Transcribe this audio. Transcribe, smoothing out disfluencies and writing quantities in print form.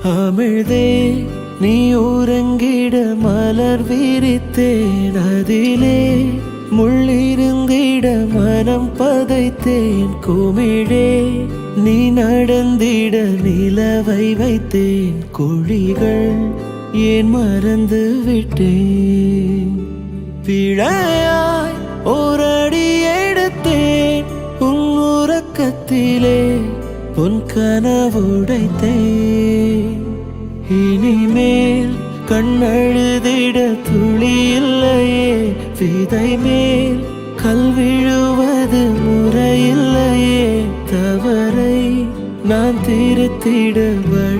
அமிழ்தே நீ உறங்கிட மலர் விரித்தேன், அதிலே முள்ளிருந்திட மனம் பதைத்தேன். குமிழே நீ நடந்திட நிலவை வைத்தேன், குழிகள் ஏன் மறந்து விட்டேன். பிழையாய் ஓரடி எடுத்தேன், உன் உறக்கத்திலே உன் கனவுடைத்தேன். இனிமேல் கண்ணழுதிட துளி இல்லையே, விதை மேல் கல் விழுவது முறையில்லையே. தவறை நான் திருத்திட வழி